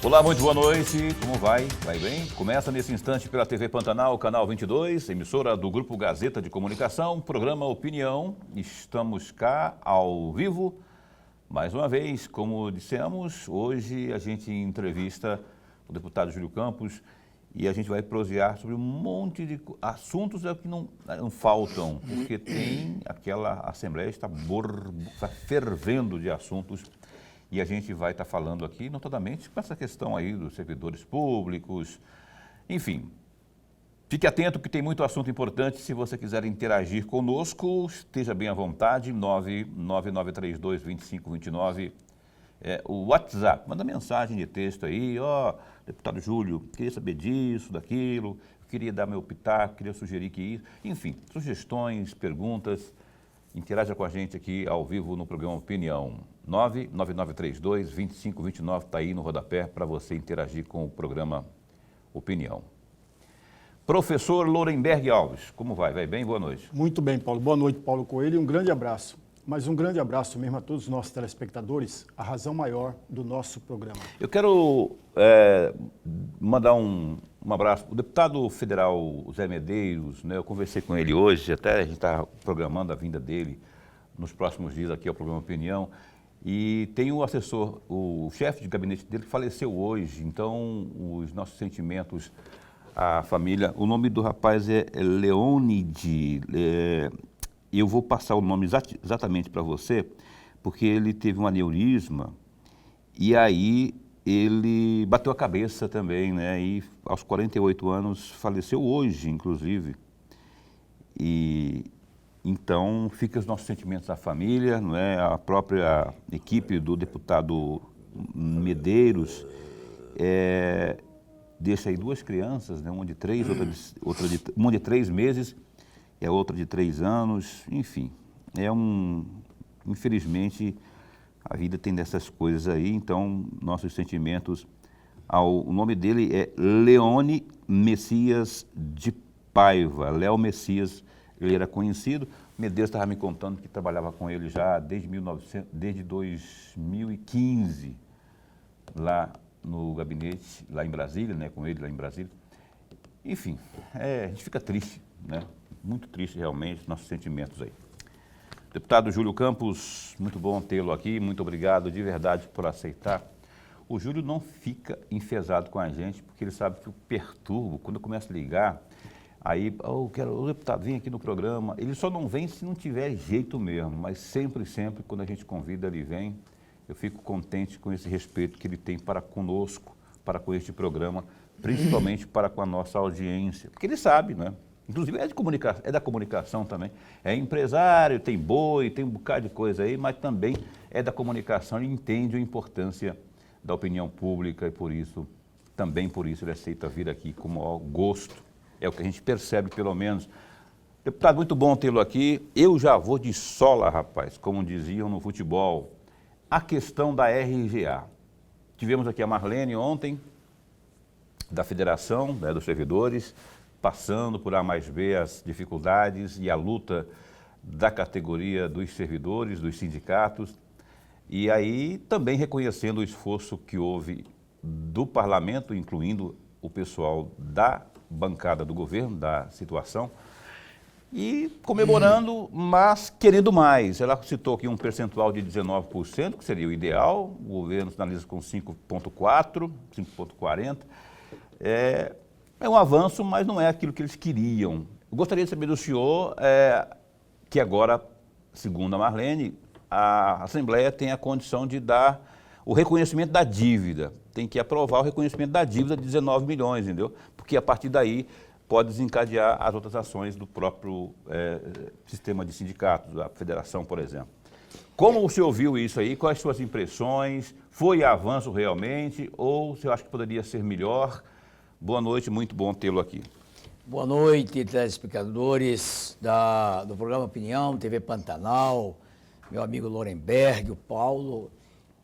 Olá, muito boa noite. Como vai? Vai bem? Começa nesse instante pela TV Pantanal, canal 22, emissora do Grupo Gazeta de Comunicação, programa Opinião. Estamos cá ao vivo. Mais uma vez, como dissemos, hoje a gente entrevista o deputado Júlio Campos e a gente vai prosear sobre um monte de assuntos que não faltam, porque tem aquela Assembleia está fervendo de assuntos. E a gente vai estar falando aqui, notadamente, com essa questão aí dos servidores públicos, enfim. Fique atento que tem muito assunto importante. Se você quiser interagir conosco, esteja bem à vontade, 999322529, o WhatsApp. Manda mensagem de texto aí, deputado Júlio, queria saber disso, daquilo, queria dar meu pitaco, queria sugerir que isso, enfim, sugestões, perguntas. Interaja com a gente aqui ao vivo no programa Opinião. 99932-2529 está aí no rodapé para você interagir com o programa Opinião. Professor Lorenberg Alves, como vai? Vai bem? Boa noite. Muito bem, Paulo. Boa noite, Paulo Coelho, e um grande abraço. Mas um grande abraço mesmo a todos os nossos telespectadores, a razão maior do nosso programa. Eu quero mandar um abraço. O deputado federal Zé Medeiros, né, eu conversei com ele hoje, até a gente está programando a vinda dele nos próximos dias aqui ao programa Opinião, e tem o assessor, o chefe de gabinete dele que faleceu hoje, então os nossos sentimentos à família. O nome do rapaz é Leônide, eu vou passar o nome exatamente para você, porque ele teve um aneurisma e aí ele bateu a cabeça também, né? E aos 48 anos faleceu hoje, inclusive. E então fica os nossos sentimentos à família, não é? A própria equipe do deputado Medeiros deixa aí duas crianças, né? Uma de 3, uma de 3 meses e a outra de 3 anos, enfim. Infelizmente, a vida tem dessas coisas aí, então nossos sentimentos o nome dele é Leone Messias de Paiva, Léo Messias, ele era conhecido. Medeiros estava me contando que trabalhava com ele já desde 2015, lá no gabinete, lá em Brasília, né, com ele lá em Brasília. Enfim, a gente fica triste, né? Muito triste realmente, nossos sentimentos aí. Deputado Júlio Campos, muito bom tê-lo aqui, muito obrigado de verdade por aceitar. O Júlio não fica enfesado com a gente, porque ele sabe que eu perturbo, quando eu começo a ligar, aí, o deputado vem aqui no programa, ele só não vem se não tiver jeito mesmo, mas sempre, quando a gente convida, ele vem. Eu fico contente com esse respeito que ele tem para conosco, para com este programa, principalmente para com a nossa audiência, porque ele sabe, né? Inclusive é da comunicação também, é empresário, tem boi, tem um bocado de coisa aí, mas também é da comunicação e entende a importância da opinião pública e também por isso ele aceita vir aqui com o maior gosto, é o que a gente percebe pelo menos. Deputado, muito bom tê-lo aqui, eu já vou de sola, rapaz, como diziam no futebol, a questão da RGA. Tivemos aqui a Marlene ontem, da Federação, né, dos Servidores, passando por A mais B as dificuldades e a luta da categoria dos servidores, dos sindicatos, e aí também reconhecendo o esforço que houve do parlamento, incluindo o pessoal da bancada do governo, da situação, e comemorando, mas querendo mais. Ela citou aqui um percentual de 19%, que seria o ideal, o governo sinaliza com 5,4%, 5,40%. É um avanço, mas não é aquilo que eles queriam. Eu gostaria de saber do senhor que agora, segundo a Marlene, a Assembleia tem a condição de dar o reconhecimento da dívida. Tem que aprovar o reconhecimento da dívida de 19 milhões, entendeu? Porque a partir daí pode desencadear as outras ações do próprio sistema de sindicatos, da federação, por exemplo. Como o senhor viu isso aí? Quais as suas impressões? Foi avanço realmente ou o senhor acha que poderia ser melhor? Boa noite, muito bom tê-lo aqui. Boa noite, telespectadores do programa Opinião, TV Pantanal, meu amigo Lorenberg, o Paulo.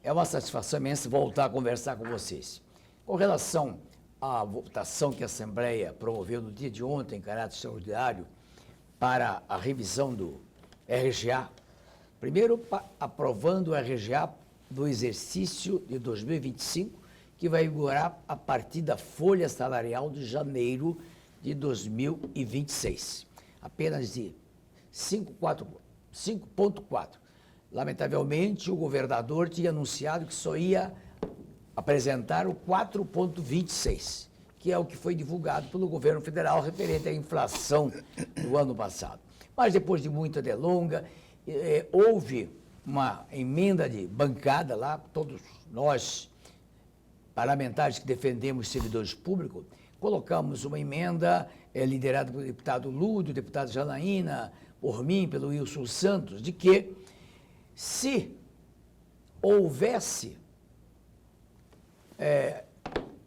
É uma satisfação imensa voltar a conversar com vocês. Com relação à votação que a Assembleia promoveu no dia de ontem, em caráter extraordinário, para a revisão do RGA, primeiro aprovando o RGA do exercício de 2025, que vai vigorar a partir da folha salarial de janeiro de 2026. Apenas de 5,4. Lamentavelmente, o governador tinha anunciado que só ia apresentar o 4,26, que é o que foi divulgado pelo governo federal referente à inflação do ano passado. Mas depois de muita delonga, houve uma emenda de bancada lá, todos nós, parlamentares que defendemos servidores públicos, colocamos uma emenda liderada pelo deputado Lúdio, deputado Janaína, por mim, pelo Wilson Santos, de que se houvesse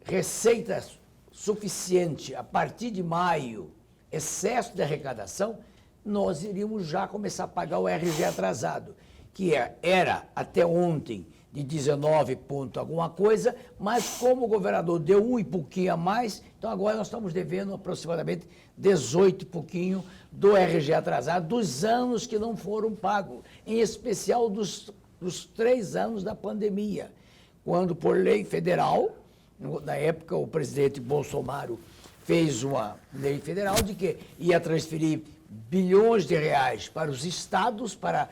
receita suficiente a partir de maio, excesso de arrecadação, nós iríamos já começar a pagar o RG atrasado, que era até ontem de 19 ponto alguma coisa, mas como o governador deu um e pouquinho a mais, então agora nós estamos devendo aproximadamente 18 e pouquinho do RG atrasado dos anos que não foram pagos, em especial dos 3 anos da pandemia, quando por lei federal, na época o presidente Bolsonaro fez uma lei federal de que ia transferir bilhões de reais para os estados para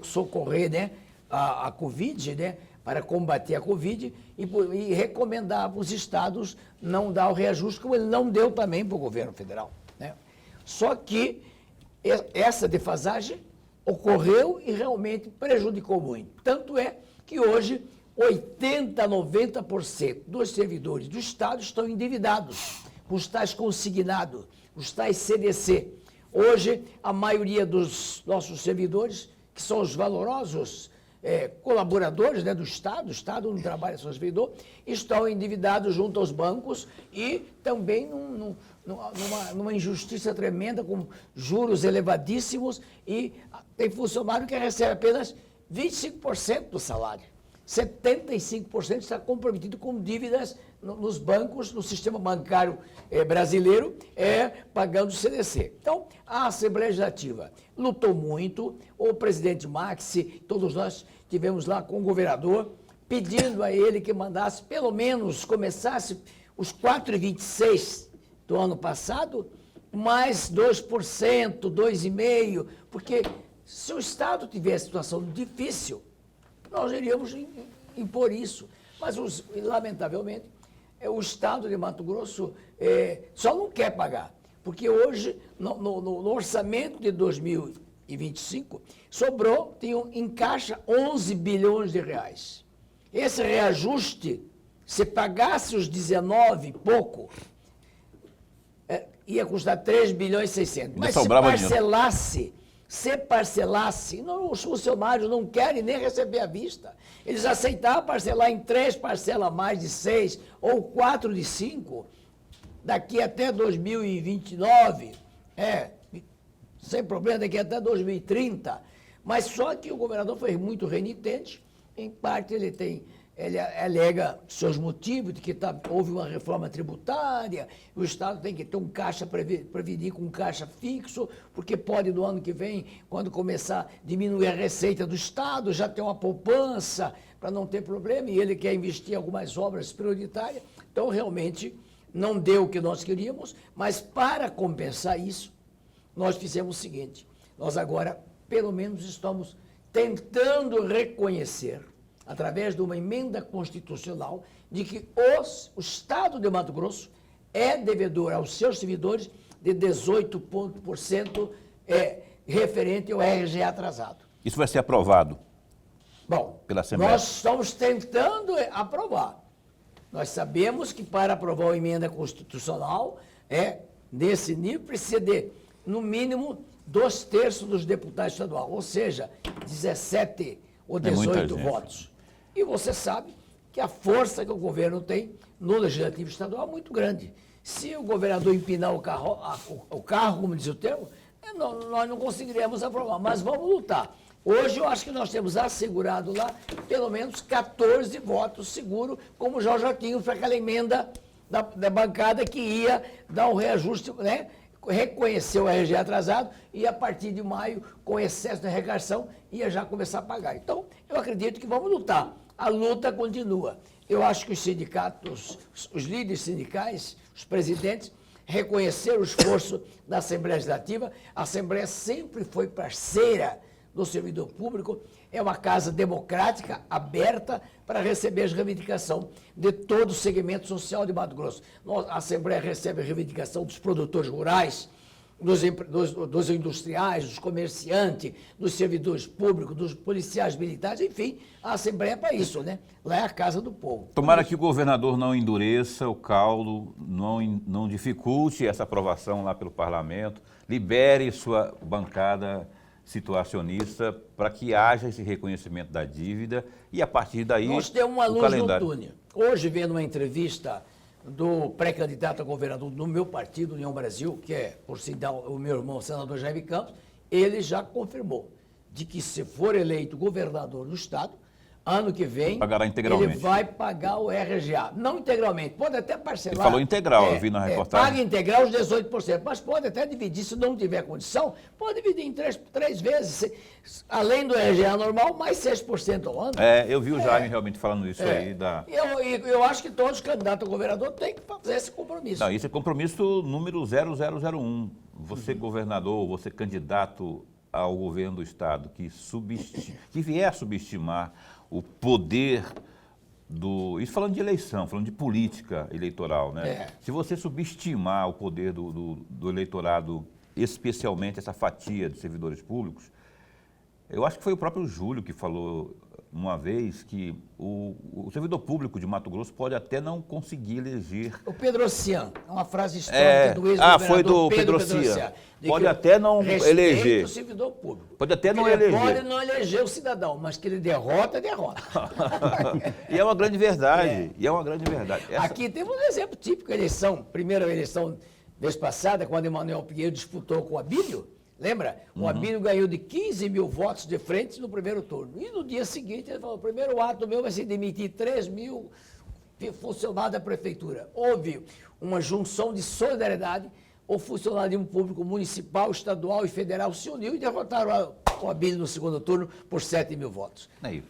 socorrer, né, a Covid, né, para combater a Covid, e recomendava os estados não dar o reajuste, como ele não deu também para o governo federal, né? Só que essa defasagem ocorreu e realmente prejudicou muito. Tanto é que hoje 80%, 90% dos servidores do estado estão endividados, os tais consignados, os tais CDC. Hoje, a maioria dos nossos servidores, que são os valorosos colaboradores, né, do Estado, o Estado não trabalha só servidor, estão endividados junto aos bancos e também numa injustiça tremenda, com juros elevadíssimos, e tem funcionário que recebe apenas 25% do salário. 75% está comprometido com dívidas nos bancos, no sistema bancário brasileiro, pagando o CDC. Então, a Assembleia Legislativa lutou muito, o presidente Maxi, todos nós tivemos lá com o governador, pedindo a ele que mandasse, pelo menos, começasse os 4,26 do ano passado, mais 2%, 2,5%, porque se o Estado tivesse situação difícil, nós iríamos impor isso. Mas, lamentavelmente, o Estado de Mato Grosso só não quer pagar, porque hoje, no orçamento de 2025, em caixa 11 bilhões de reais. Esse reajuste, se pagasse os 19 e pouco, ia custar 3 bilhões e 600. Mas se parcelasse, os funcionários não querem nem receber à vista. Eles aceitavam parcelar em 3 parcelas a mais de 6 ou 4 de 5, daqui até 2029, sem problema, daqui até 2030. Mas só que o governador foi muito renitente, em parte ele alega seus motivos de que houve uma reforma tributária, o Estado tem que ter um caixa, prevenir com um caixa fixo, porque pode, no ano que vem, quando começar a diminuir a receita do Estado, já ter uma poupança para não ter problema, e ele quer investir em algumas obras prioritárias. Então, realmente, não deu o que nós queríamos, mas para compensar isso, nós fizemos o seguinte: nós agora, pelo menos, estamos tentando reconhecer, através de uma emenda constitucional, de que o Estado de Mato Grosso é devedor aos seus servidores de 18% referente ao RG atrasado. Isso vai ser aprovado? Bom, pela Assembleia? Nós estamos tentando aprovar. Nós sabemos que para aprovar uma emenda constitucional, nesse nível, precisa de, no mínimo, 2/3 dos deputados estaduais, ou seja, 17 ou 18 votos. E você sabe que a força que o governo tem no Legislativo Estadual é muito grande. Se o governador empinar o carro, como diz o termo, nós não conseguiremos aprovar, mas vamos lutar. Hoje eu acho que nós temos assegurado lá pelo menos 14 votos seguros, como já tínhamos para aquela emenda da bancada que ia dar um reajuste, né? Reconhecer o RG atrasado e a partir de maio, com excesso de arrecadação, ia já começar a pagar. Então, eu acredito que vamos lutar. a luta continua. Eu acho que os sindicatos, os líderes sindicais, os presidentes, reconheceram o esforço da Assembleia Legislativa. A Assembleia sempre foi parceira do servidor público, é uma casa democrática, aberta, para receber as reivindicações de todo o segmento social de Mato Grosso. A Assembleia recebe a reivindicação dos produtores rurais, dos industriais, dos comerciantes, dos servidores públicos, dos policiais militares, enfim, a Assembleia é para isso, né? Lá é a casa do povo. Tomara que o governador não endureça o caldo, não dificulte essa aprovação lá pelo parlamento, libere sua bancada situacionista para que haja esse reconhecimento da dívida e a partir daí nós temos uma o luz calendário. no túnel. Hoje, vendo uma entrevista do pré-candidato a governador do meu partido, União Brasil, que é, por sinal, o meu irmão, o senador Jaime Campos, ele já confirmou de que, se for eleito governador do estado, ano que vem, Pagará integralmente. ele vai pagar o RGA. Não integralmente, pode até parcelar. Ele falou integral, eu vi na reportagem. Paga integral os 18%, mas pode até dividir, se não tiver condição, pode dividir em três vezes, além do RGA normal, mais 6% ao ano. Eu vi o Jaime realmente falando isso aí. Eu acho que todos os candidatos a governador têm que fazer esse compromisso. Não, isso é compromisso número 0001. Você governador, você candidato ao governo do estado que vier a subestimar o poder do... Isso falando de eleição, falando de política eleitoral, né? Se você subestimar o poder do eleitorado, especialmente essa fatia de servidores públicos, eu acho que foi o próprio Júlio que falou uma vez que o servidor público de Mato Grosso pode até não conseguir eleger... O Pedro Ossian, é uma frase histórica do ex-governador foi do Pedro Ossian. de Pode que até não eleger. o servidor público. Pode até não ele eleger. pode não eleger o cidadão, mas que ele derrota. E é uma grande verdade. E é uma grande verdade. Aqui temos um exemplo típico, primeira eleição, vez passada, quando Emanuel Pinheiro disputou com o Abílio. Lembra? O Abílio ganhou de 15 mil votos de frente no primeiro turno. E no dia seguinte ele falou, o primeiro ato meu vai ser demitir 3 mil funcionários da prefeitura. Houve uma junção de solidariedade, o funcionário público municipal, estadual e federal se uniu e derrotaram o Abílio no segundo turno por 7 mil votos. Aí.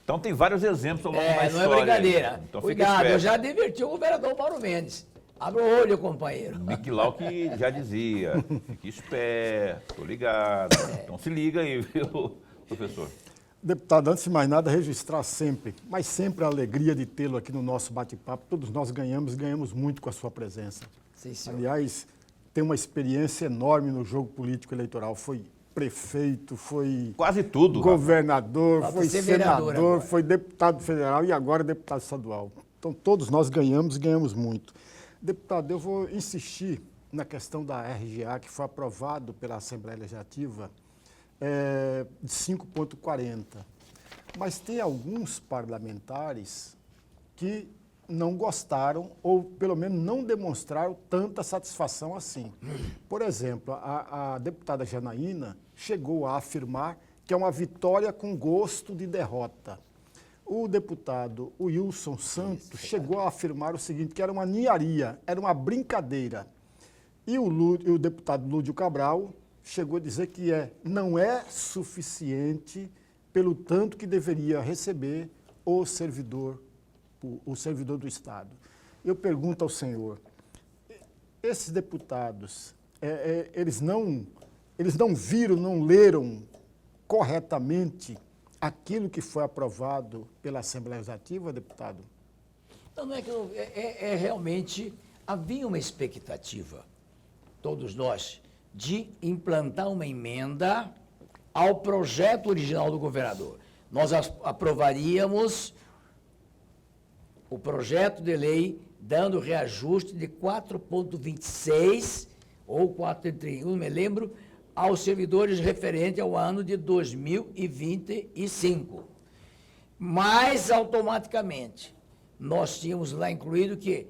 Então tem vários exemplos ao longo da história. Não é brincadeira. Então, cuidado, eu já adverti o governador Mauro Mendes. Abre o olho, companheiro. Mickey Lau que já dizia, fique esperto, tô ligado. Então se liga aí, viu, professor? Deputado, antes de mais nada, registrar sempre, mas sempre a alegria de tê-lo aqui no nosso bate-papo. Todos nós ganhamos muito com a sua presença. Sim, senhor. Aliás, tem uma experiência enorme no jogo político eleitoral. Foi prefeito, foi quase tudo, governador, Falta foi ser vereador senador, agora. foi deputado federal e agora deputado estadual. Então, todos nós ganhamos muito. Deputado, eu vou insistir na questão da RGA, que foi aprovado pela Assembleia Legislativa de 5,40. Mas tem alguns parlamentares que não gostaram ou, pelo menos, não demonstraram tanta satisfação assim. Por exemplo, a deputada Janaína chegou a afirmar que é uma vitória com gosto de derrota. O deputado Wilson Santos chegou a afirmar o seguinte, que era uma ninharia, era uma brincadeira. E o deputado Lúdio Cabral chegou a dizer que não é suficiente pelo tanto que deveria receber o servidor do Estado. Eu pergunto ao senhor, esses deputados, eles não viram, não leram corretamente aquilo que foi aprovado pela Assembleia Legislativa, deputado? Não é que realmente havia uma expectativa, todos nós, de implantar uma emenda ao projeto original do governador. Nós aprovaríamos o projeto de lei dando reajuste de 4,26 ou 4,31, não me lembro, aos servidores referente ao ano de 2025. Mas, automaticamente, nós tínhamos lá incluído que,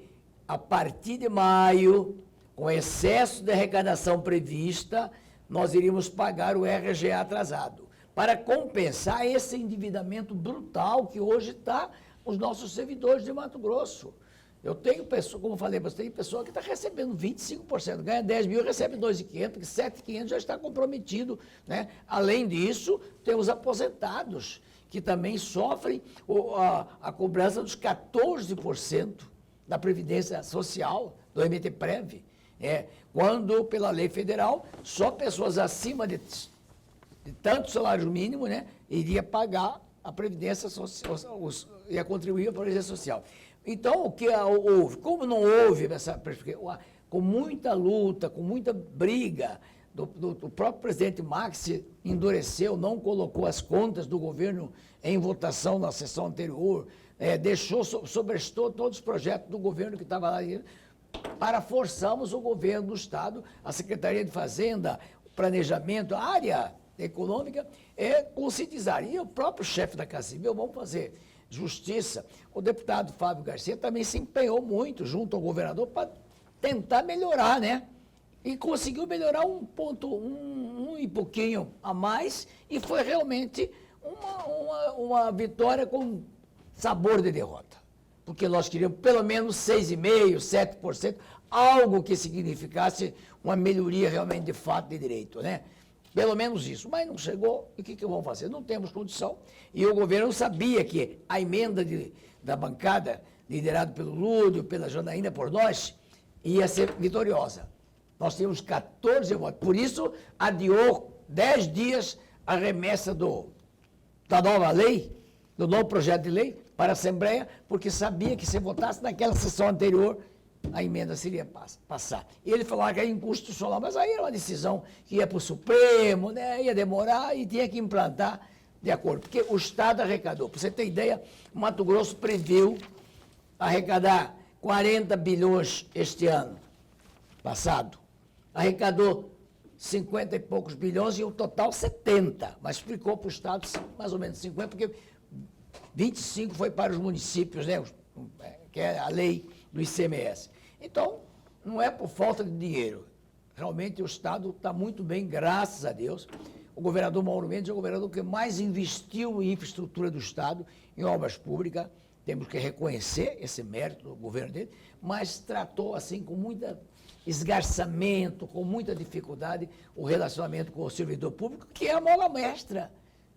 a partir de maio, com excesso de arrecadação prevista, nós iríamos pagar o RGA atrasado, para compensar esse endividamento brutal que hoje está os nossos servidores de Mato Grosso. Eu tenho pessoa, como eu falei, tem pessoa que está recebendo 25%, ganha 10 mil, recebe 2.500, porque 7.500 já está comprometido, né? Além disso, tem os aposentados, que também sofrem a cobrança dos 14% da Previdência Social, do MTPrev. Quando, pela lei federal, só pessoas acima de tanto salário mínimo, né, iria pagar a Previdência Social, ia contribuir para a Previdência Social. Então, o que houve? Como não houve essa perspectiva, com muita luta, com muita briga, do próprio presidente Maxi endureceu, não colocou as contas do governo em votação na sessão anterior, sobrestou todos os projetos do governo que estava lá, para forçarmos o governo do Estado, a Secretaria de Fazenda, o Planejamento, a área econômica, conscientizar. E o próprio chefe da Casa Civil, vamos fazer justiça. O deputado Fábio Garcia também se empenhou muito junto ao governador para tentar melhorar, né? E conseguiu melhorar um e pouquinho a mais, e foi realmente uma vitória com sabor de derrota. Porque nós queríamos pelo menos 6,5%, 7%, algo que significasse uma melhoria realmente de fato de direito, né? Pelo menos isso. Mas não chegou, e o que vamos fazer? Não temos condição. E o governo sabia que a emenda da bancada, liderada pelo Lúdio, pela Janaína, por nós, ia ser vitoriosa. Nós tínhamos 14 votos. Por isso, adiou 10 dias a remessa da nova lei, do novo projeto de lei, para a Assembleia, porque sabia que se votasse naquela sessão anterior, a emenda seria passar. E ele falava que era inconstitucional, mas aí era uma decisão que ia para o Supremo, né? Ia demorar e tinha que implantar de acordo. Porque o Estado arrecadou. Para você ter ideia, Mato Grosso previu arrecadar 40 bilhões este ano passado. Arrecadou 50 e poucos bilhões e o total 70, mas explicou para o Estado mais ou menos 50, porque 25 foi para os municípios, né, que é a lei do ICMS. Então, não é por falta de dinheiro. Realmente o Estado está muito bem, graças a Deus. O governador Mauro Mendes é o governador que mais investiu em infraestrutura do Estado, em obras públicas. Temos que reconhecer esse mérito do governo dele, mas tratou assim com muita esgarçamento, com muita dificuldade, o relacionamento com o servidor público, que é a mola mestra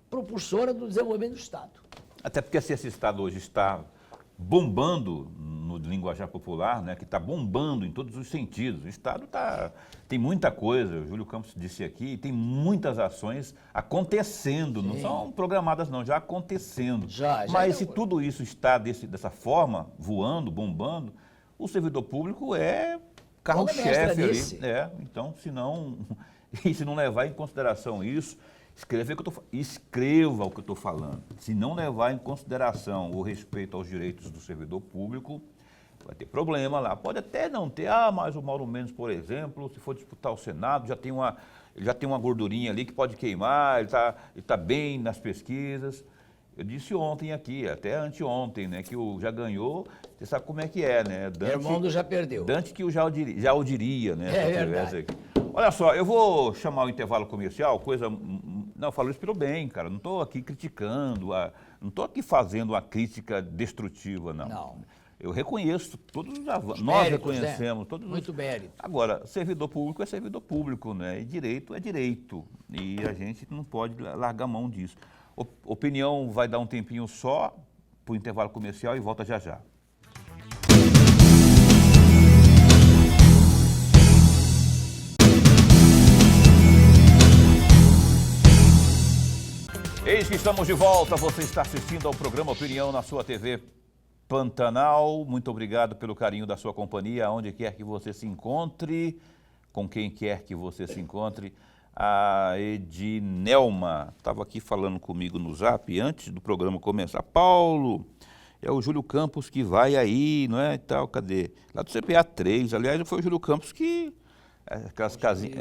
propulsora do desenvolvimento do Estado. Até porque se esse Estado hoje está bombando no linguajar popular, né, que está bombando em todos os sentidos. O Estado tem muita coisa, o Júlio Campos disse aqui, tem muitas ações acontecendo, não são programadas não, já acontecendo. Mas se tudo isso está dessa forma, voando, bombando, o servidor público é carro-chefe ali. Então, se não levar em consideração isso, escreva o que eu estou falando. Se não levar em consideração o respeito aos direitos do servidor público, vai ter problema lá. Pode até não ter, mas o Mauro Mendes, por exemplo, se for disputar o Senado, ele já tem uma gordurinha ali que pode queimar, ele tá bem nas pesquisas. Eu disse ontem aqui, até anteontem, né, que já ganhou, você sabe como é que é, né? Irmão já perdeu. Dante que já o diria, né? É verdade. Olha só, eu vou chamar o intervalo comercial, Não, eu falo isso pelo bem, cara, não estou aqui criticando, não estou aqui fazendo uma crítica destrutiva, não. Eu reconheço todos os avanços, nós reconhecemos. Né? Muito mérito. Agora, servidor público é servidor público, né? E direito é direito, e a gente não pode largar mão disso. Opinião vai dar um tempinho só para o intervalo comercial e volta já já. Eis que estamos de volta, você está assistindo ao programa Opinião na sua TV Pantanal. Muito obrigado pelo carinho da sua companhia, onde quer que você se encontre, com quem quer que você se encontre. A Edinelma estava aqui falando comigo no Zap antes do programa começar. Paulo, é o Júlio Campos que vai aí, não é? E tal, cadê? Lá do CPA 3, aliás, foi o Júlio Campos que... Aquelas casinhas.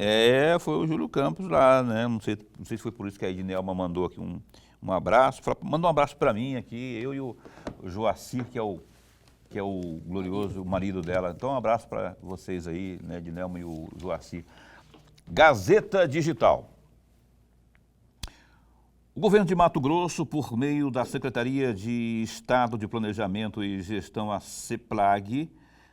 Foi o Júlio Campos lá, né? Não sei se foi por isso que a Edinelma mandou aqui um abraço. Manda um abraço para mim aqui, eu e o Joacir, que é o glorioso marido dela. Então, um abraço para vocês aí, né, Edinelma e o Joacir. Gazeta Digital. O governo de Mato Grosso, por meio da Secretaria de Estado de Planejamento e Gestão, a CEPLAG,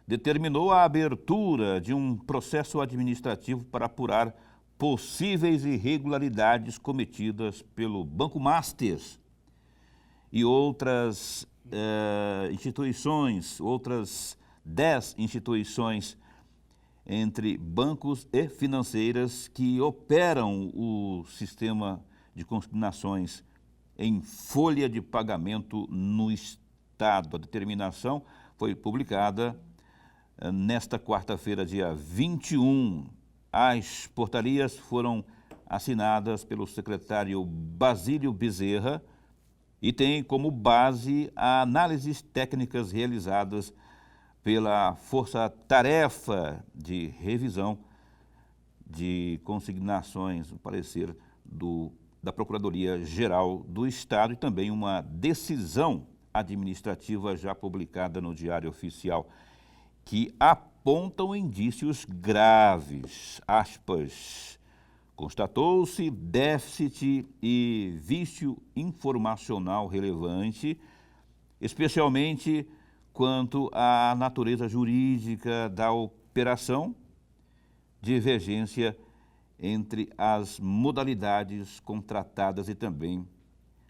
determinou a abertura de um processo administrativo para apurar possíveis irregularidades cometidas pelo Banco Master e outras instituições, outras 10 instituições entre bancos e financeiras que operam o sistema de consignações em folha de pagamento no Estado. A determinação foi publicada nesta quarta-feira, dia 21. As portarias foram assinadas pelo secretário Basílio Bezerra e tem como base análises técnicas realizadas pela Força Tarefa de Revisão de Consignações, o parecer da Procuradoria-Geral do Estado e também uma decisão administrativa já publicada no Diário Oficial, que apontam indícios graves, aspas. Constatou-se déficit e vício informacional relevante, especialmente quanto à natureza jurídica da operação, divergência entre as modalidades contratadas e também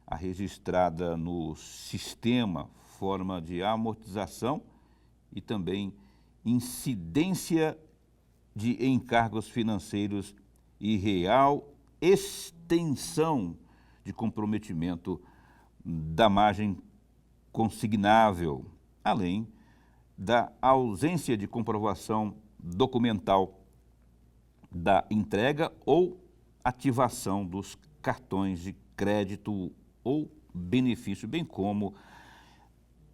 a registrada no sistema, forma de amortização e também incidência de encargos financeiros e real extensão de comprometimento da margem consignável, além da ausência de comprovação documental da entrega ou ativação dos cartões de crédito ou benefício, bem como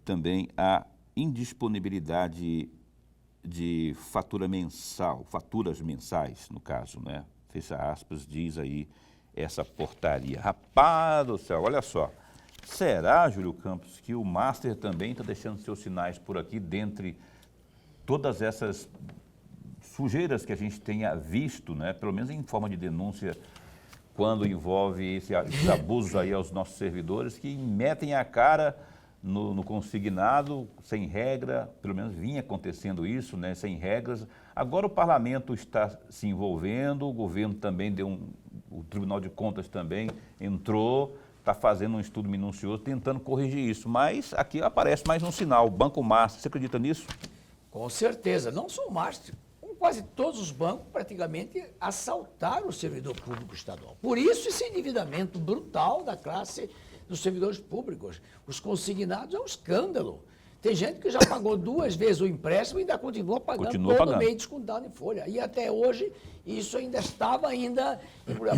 também a indisponibilidade de fatura mensal, faturas mensais, no caso, né? Fecha aspas, diz aí essa portaria. Rapaz do céu, olha só. Será, Júlio Campos, que o Master também está deixando seus sinais por aqui, dentre todas essas sujeiras que a gente tenha visto, né? Pelo menos em forma de denúncia, quando envolve esses abusos aí aos nossos servidores, que metem a cara no consignado, sem regra, pelo menos vinha acontecendo isso, né? Sem regras. Agora o parlamento está se envolvendo, o governo também o Tribunal de Contas também entrou, está fazendo um estudo minucioso, tentando corrigir isso. Mas aqui aparece mais um sinal, o Banco Master. Você acredita nisso? Com certeza, não só o Master. Quase todos os bancos praticamente assaltaram o servidor público estadual. Por isso esse endividamento brutal da classe dos servidores públicos. Os consignados é um escândalo. Tem gente que já pagou 2 vezes o empréstimo e ainda continua pagando todo mês descontado em folha. E até hoje isso ainda estava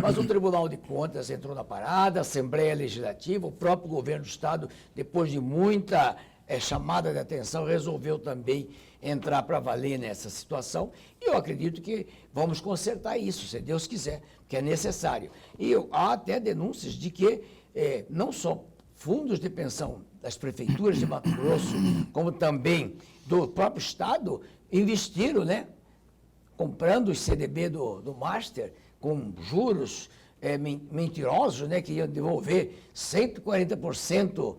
mas o Tribunal de Contas entrou na parada, a Assembleia Legislativa, o próprio governo do Estado, depois de muita chamada de atenção, resolveu também entrar para valer nessa situação. E eu acredito que vamos consertar isso, se Deus quiser, que é necessário. E há até denúncias de que não só fundos de pensão das prefeituras de Mato Grosso, como também do próprio Estado, investiram, né, comprando os CDB do Master com juros mentirosos, né, que iam devolver 140%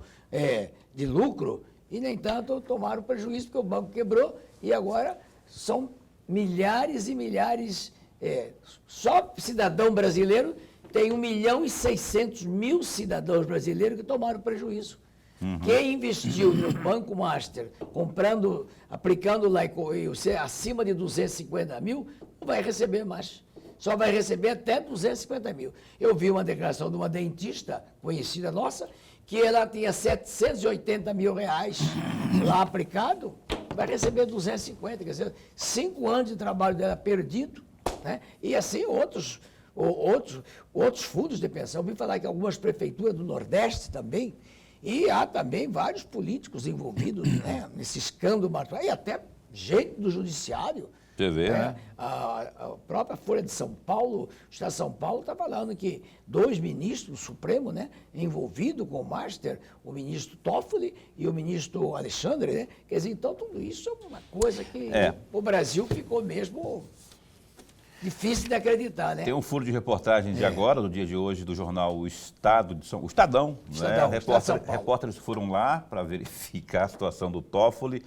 de lucro, e, no entanto, tomaram prejuízo porque o banco quebrou e agora são milhares e milhares, só cidadão brasileiro, tem 1.600.000 cidadãos brasileiros que tomaram prejuízo. Uhum. Quem investiu no Banco Master, aplicando lá acima de 250 mil, não vai receber mais. Só vai receber até 250 mil. Eu vi uma declaração de uma dentista conhecida nossa, que ela tinha 780 mil reais lá aplicado, vai receber 250, quer dizer, 5 anos de trabalho dela perdido, né? E assim outros fundos de pensão. Eu ouvi falar que algumas prefeituras do Nordeste também, e há também vários políticos envolvidos, né, nesse escândalo, e até gente do judiciário. Você vê, né? A própria Folha de São Paulo, o Estado de São Paulo, está falando que 2 ministros do Supremo, né, envolvidos com o Master, o ministro Toffoli e o ministro Alexandre, né? Quer dizer, então tudo isso é uma coisa que o Brasil ficou mesmo difícil de acreditar, né? Tem um furo de reportagem de agora, do dia de hoje, do jornal O Estado, o Estadão, né? Repórteres foram lá para verificar a situação do Toffoli.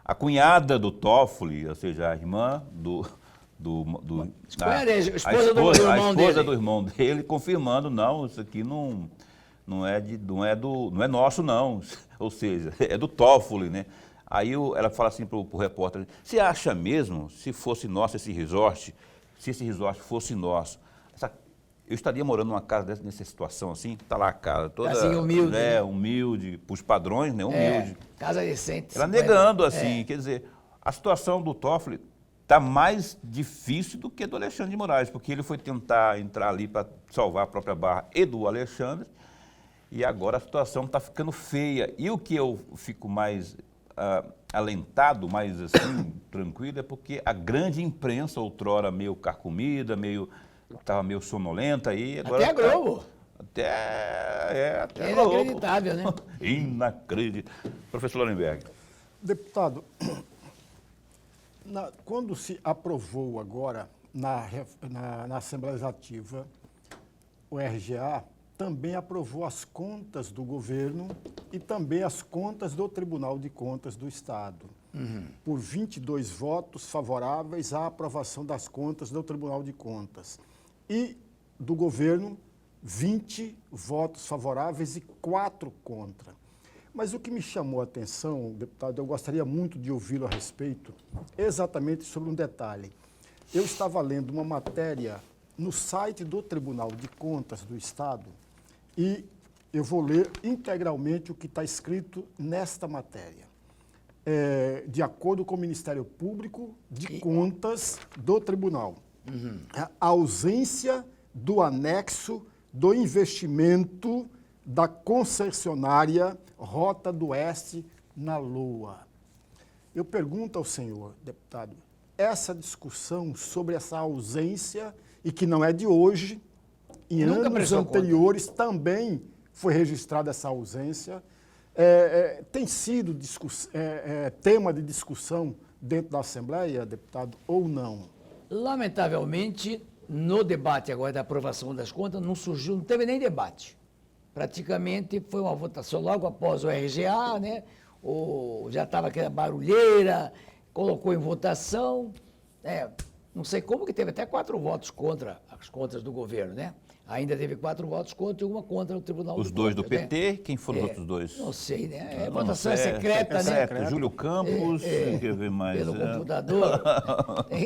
A cunhada do Toffoli, ou seja, a irmã a esposa do irmão dele, do irmão dele, confirmando, não, isso aqui não não é nosso não, ou seja, é do Toffoli, né? Aí ela fala assim pro repórter, você acha mesmo, se fosse nosso esse resort, se esse resort fosse nosso, eu estaria morando numa casa nessa situação assim? Tá lá a casa toda... Assim, humilde, né? Humilde, pros padrões, né? Humilde. Casa decente. Ela 50. negando, assim, quer dizer, a situação do Toffoli está mais difícil do que do Alexandre de Moraes, porque ele foi tentar entrar ali para salvar a própria barra e do Alexandre, e agora a situação está ficando feia. E o que eu fico mais alentado, mais assim, tranquilo, é porque a grande imprensa, outrora meio carcomida, estava meio sonolenta, aí agora... Até a Globo. Até a Globo. Inacreditável, né? Inacreditável. Professor Lorenberg. Deputado, quando se aprovou agora na Assembleia Legislativa o RGA, também aprovou as contas do governo e também as contas do Tribunal de Contas do Estado, por 22 votos favoráveis à aprovação das contas do Tribunal de Contas. E do governo, 20 votos favoráveis e 4 contra. Mas o que me chamou a atenção, deputado, eu gostaria muito de ouvi-lo a respeito, exatamente sobre um detalhe. Eu estava lendo uma matéria no site do Tribunal de Contas do Estado e eu vou ler integralmente o que está escrito nesta matéria. De acordo com o Ministério Público de Contas do Tribunal, a ausência do anexo do investimento da concessionária Rota do Oeste na Lua. Eu pergunto ao senhor, deputado, essa discussão sobre essa ausência, e que não é de hoje, em anos anteriores também foi registrada essa ausência, tem sido tema de discussão dentro da Assembleia, deputado, ou não? Lamentavelmente, no debate agora da aprovação das contas, não teve nem debate. Praticamente foi uma votação logo após o RGA, né? Já estava aquela barulheira, colocou em votação. Não sei como que teve até 4 votos contra as contas do governo, né? Ainda teve 4 votos contra e uma contra o Tribunal Os de dois Contas, do PT, né? Quem foram os outros dois? Não sei, né? Votação secreta, né? Júlio Campos, quer ver mais? Pelo computador.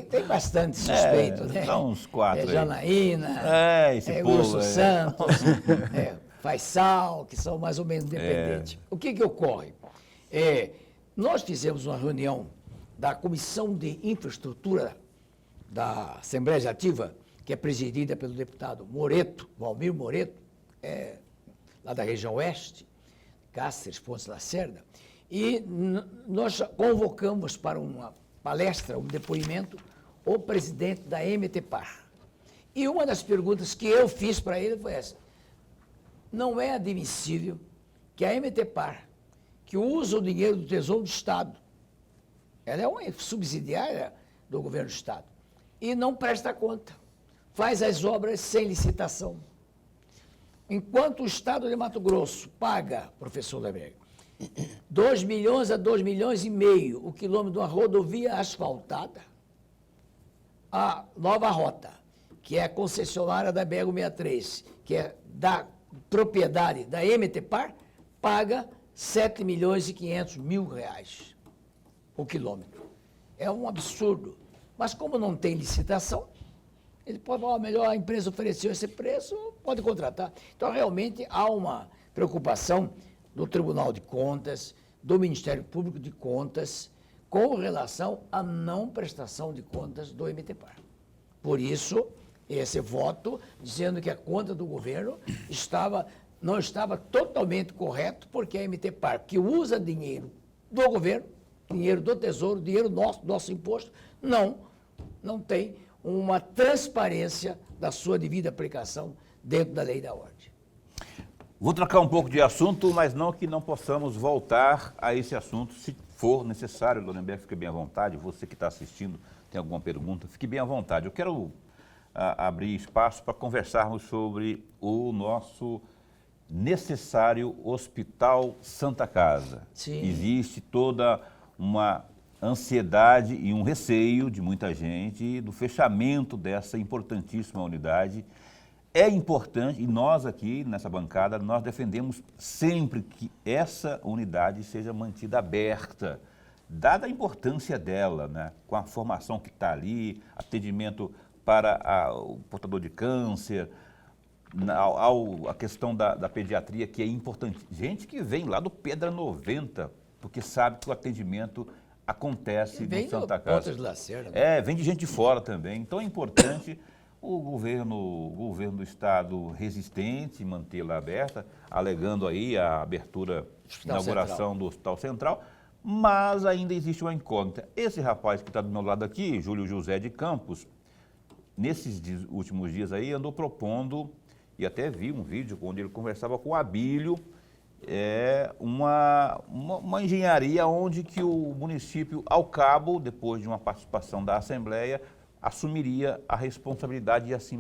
Tem bastante suspeito, né? São uns 4 aí. Janaína, esse povo, Urso Santos, Faisal, que são mais ou menos independentes. O que ocorre? Nós fizemos uma reunião da Comissão de Infraestrutura da Assembleia Legislativa, que é presidida pelo deputado Moreto, Valmir Moreto, lá da região oeste, Cáceres, Pontes Lacerda, e nós convocamos para uma palestra, um depoimento, o presidente da MTPAR. E uma das perguntas que eu fiz para ele foi essa: não é admissível que a MTPAR, que usa o dinheiro do Tesouro do Estado, ela é uma subsidiária do governo do Estado, e não presta conta, faz as obras sem licitação. Enquanto o Estado de Mato Grosso paga, professor Leberg, 2 milhões a 2 milhões e meio o quilômetro de uma rodovia asfaltada, a Nova Rota, que é a concessionária da BR-163, que é da propriedade da MTPAR, paga 7 milhões e 500 mil reais o quilômetro. É um absurdo. Mas como não tem licitação, ele pode falar, melhor a empresa ofereceu esse preço, pode contratar. Então, realmente, há uma preocupação do Tribunal de Contas, do Ministério Público de Contas, com relação à não prestação de contas do MTPAR. Por isso, esse voto dizendo que a conta do governo não estava totalmente correto, porque a MTPAR, que usa dinheiro do governo, dinheiro do Tesouro, dinheiro nosso imposto, não tem uma transparência da sua devida aplicação dentro da lei da ordem. Vou trocar um pouco de assunto, mas não que não possamos voltar a esse assunto, se for necessário. Lorenberg, fique bem à vontade. Você que está assistindo, tem alguma pergunta, fique bem à vontade. Eu quero abrir espaço para conversarmos sobre o nosso necessário Hospital Santa Casa. Sim. Existe toda uma ansiedade e um receio de muita gente do fechamento dessa importantíssima unidade. é importante, e nós aqui nessa bancada, nós defendemos sempre que essa unidade seja mantida aberta, dada a importância dela, né? Com a formação que está ali, atendimento para o portador de câncer, a questão da pediatria, que é importante. Gente que vem lá do Pedra 90, porque sabe que o atendimento acontece no Santa Casa. Pontas de Lacerda, né? Vem de gente de fora também. Então é importante o governo do estado resistente, mantê-la aberta, alegando aí a abertura, inauguração do Hospital Central, mas ainda existe uma incógnita. Esse rapaz que está do meu lado aqui, Júlio José de Campos, nesses últimos dias aí andou propondo, e até vi um vídeo onde ele conversava com o Abílio, uma engenharia onde que o município, ao cabo, depois de uma participação da Assembleia, assumiria a responsabilidade e assim